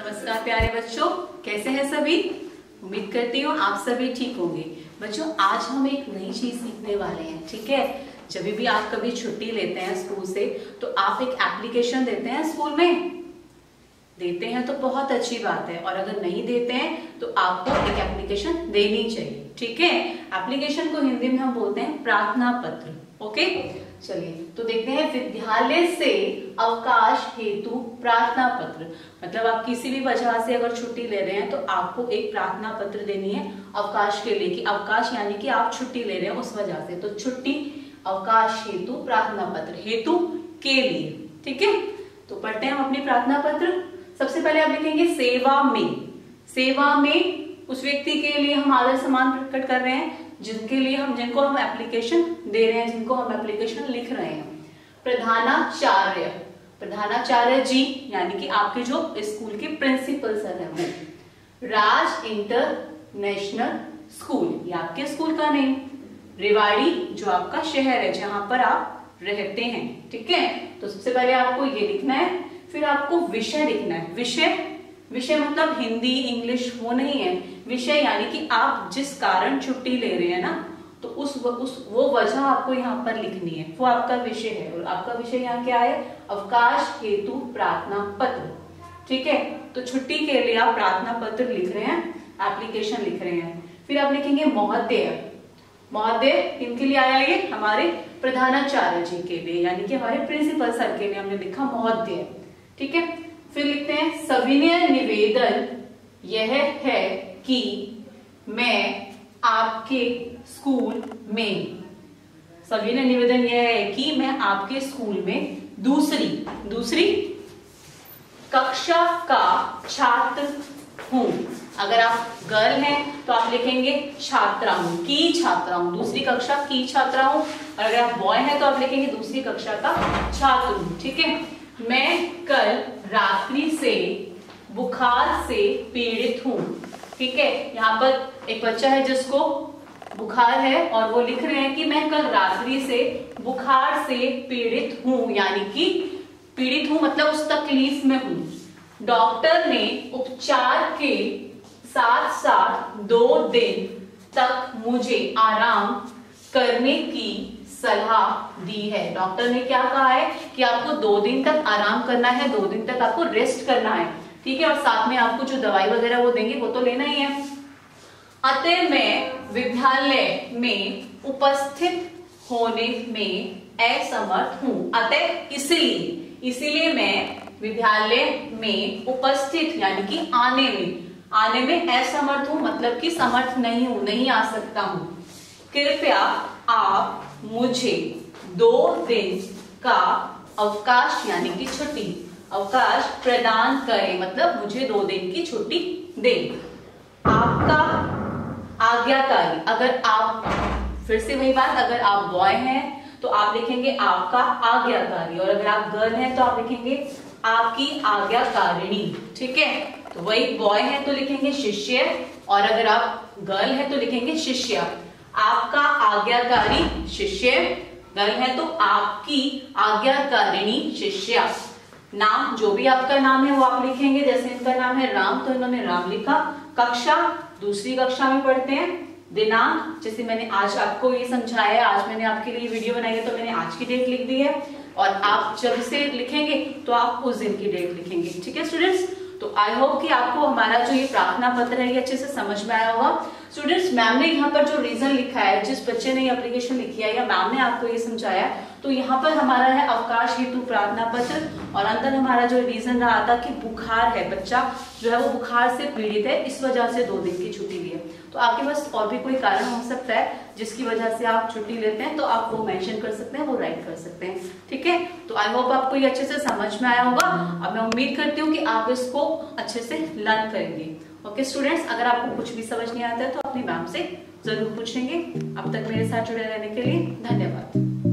नमस्कार प्यारे बच्चों, कैसे हैं सभी। उम्मीद करती हूँ आप सभी ठीक होंगे। बच्चों आज हम एक नई चीज सीखने वाले हैं, ठीक है। जब भी आप कभी छुट्टी लेते हैं स्कूल से तो आप एक एप्लीकेशन देते हैं स्कूल में, देते हैं तो बहुत अच्छी बात है, और अगर नहीं देते हैं तो आपको एक एप्लीकेशन देनी चाहिए, ठीक है। एप्लीकेशन को हिंदी में हम बोलते हैं प्रार्थना पत्र। ओके, चलिए तो देखते हैं विद्यालय से अवकाश हेतु प्रार्थना पत्र। मतलब आप किसी भी वजह से अगर छुट्टी ले रहे हैं तो आपको एक प्रार्थना पत्र देनी है अवकाश के लिए, कि अवकाश यानी कि आप छुट्टी ले रहे हैं उस वजह से, तो छुट्टी अवकाश हेतु प्रार्थना पत्र, हेतु के लिए, ठीक है। तो पढ़ते हैं हम अपनी प्रार्थना पत्र। सबसे पहले आप लिखेंगे सेवा में। सेवा में उस व्यक्ति के लिए हम आदर सम्मान प्रकट कर रहे हैं जिनको हम एप्लीकेशन दे रहे हैं, जिनको हम एप्लीकेशन लिख रहे हैं। प्रधानाचार्य, प्रधानाचार्य जी यानी कि आपके जो स्कूल के प्रिंसिपल सर हैं वो। राज इंटरनेशनल स्कूल, ये आपके स्कूल का नेम। रेवाड़ी जो आपका शहर है जहां पर आप रहते हैं, ठीक है। तो सबसे पहले आपको ये लिखना है, फिर आपको विषय लिखना है। विषय मतलब हिंदी इंग्लिश वो नहीं है, विषय यानी कि आप जिस कारण छुट्टी ले रहे हैं ना, तो वो वजह आपको यहाँ पर लिखनी है, वो आपका विषय है। और आपका विषय यहाँ क्या है? अवकाश हेतु प्रार्थना पत्र, ठीक है। तो छुट्टी के लिए आप प्रार्थना पत्र लिख रहे हैं, एप्लीकेशन लिख रहे हैं। फिर आप लिखेंगे महोदय। महोदय किनके लिए आया? ये हमारे प्रधानाचार्य जी के लिए, यानी कि हमारे प्रिंसिपल सर के लिए हमने लिखा महोदय, ठीक है। फिर लिखते हैं सविनय निवेदन यह है कि मैं आपके स्कूल में, सविनय निवेदन यह है कि मैं आपके स्कूल में दूसरी कक्षा का छात्र हूं। अगर आप गर्ल हैं तो आप लिखेंगे छात्रा हूं, की छात्रा हूं, दूसरी कक्षा की छात्रा हूं। और अगर आप बॉय हैं तो आप लिखेंगे दूसरी कक्षा का छात्र हूं, ठीक है। मैं कल रात्रि से बुखार से पीड़ित हूं, ठीक है। यहाँ पर एक बच्चा है जिसको बुखार है और वो लिख रहे हैं कि मैं कल रात्रि से बुखार से पीड़ित हूं, यानी कि पीड़ित हूं मतलब उस तकलीफ में हूं। डॉक्टर ने उपचार के साथ साथ 2 दिन तक मुझे आराम करने की सलाह दी है। डॉक्टर ने क्या कहा है कि आपको 2 दिन तक आराम करना है, 2 दिन तक आपको रेस्ट करना है, ठीक है। और साथ में आपको जो दवाई वगैरह वो देंगे वो तो लेना ही है। अतः मैं विद्यालय में उपस्थित होने में असमर्थ हूं। अतः इसीलिए मैं विद्यालय में उपस्थित यानी कि आने में असमर्थ हूं, मतलब कि समर्थ नहीं हूं, नहीं आ सकता हूं। कृपया आप मुझे 2 दिन का अवकाश यानी कि छुट्टी अवकाश प्रदान करें, मतलब मुझे 2 दिन की छुट्टी दें। आपका आज्ञाकारी, अगर आप, फिर से वही बात, अगर आप बॉय हैं तो आप लिखेंगे आपका आज्ञाकारी, और अगर आप गर्ल हैं तो आप लिखेंगे आपकी आज्ञाकारिणी, ठीक है। तो वही बॉय है तो लिखेंगे शिष्य, और अगर आप गर्ल है तो लिखेंगे शिष्या। आपका आज्ञाकारी शिष्य, गर्ल है तो आपकी आज्ञाकारिणी शिष्या। नाम, जो भी आपका नाम है वो आप लिखेंगे, जैसे इनका नाम है राम तो इन्होंने राम लिखा। कक्षा, दूसरी कक्षा में पढ़ते हैं। दिनांक, जैसे मैंने आज आपको ये समझाया, आज मैंने आपके लिए वीडियो बनाई है तो मैंने आज की डेट लिख दी है, और आप जब से लिखेंगे तो आप उस दिन की डेट लिखेंगे, ठीक है स्टूडेंट्स। तो आई होप कि आपको हमारा जो ये प्रार्थना पत्र है ये अच्छे से समझ में आया होगा। स्टूडेंट्स, मैम ने यहाँ पर जो रीजन लिखा है, जिस बच्चे ने ये एप्लीकेशन लिखी है या मैम ने आपको ये समझाया, तो यहाँ पर हमारा है अवकाश हेतु प्रार्थना पत्र, और अंदर हमारा जो रीजन रहा था कि बुखार है, बच्चा जो है वो बुखार से पीड़ित है, इस वजह से 2 दिन की छुट्टी ली है। तो आपके पास और भी कोई कारण हो सकता है जिसकी वजह से आप छुट्टी लेते हैं, तो आप वो मेंशन कर सकते हैं, वो राइट कर सकते हैं, ठीक है। तो आई होप आपको ये अच्छे से समझ में आया होगा। अब मैं उम्मीद करती हूँ कि आप इसको अच्छे से लर्न करेंगे। ओके स्टूडेंट्स, अगर आपको कुछ भी समझ नहीं आता है तो अपनी मैम से जरूर पूछेंगे। अब तक मेरे साथ जुड़े रहने के लिए धन्यवाद।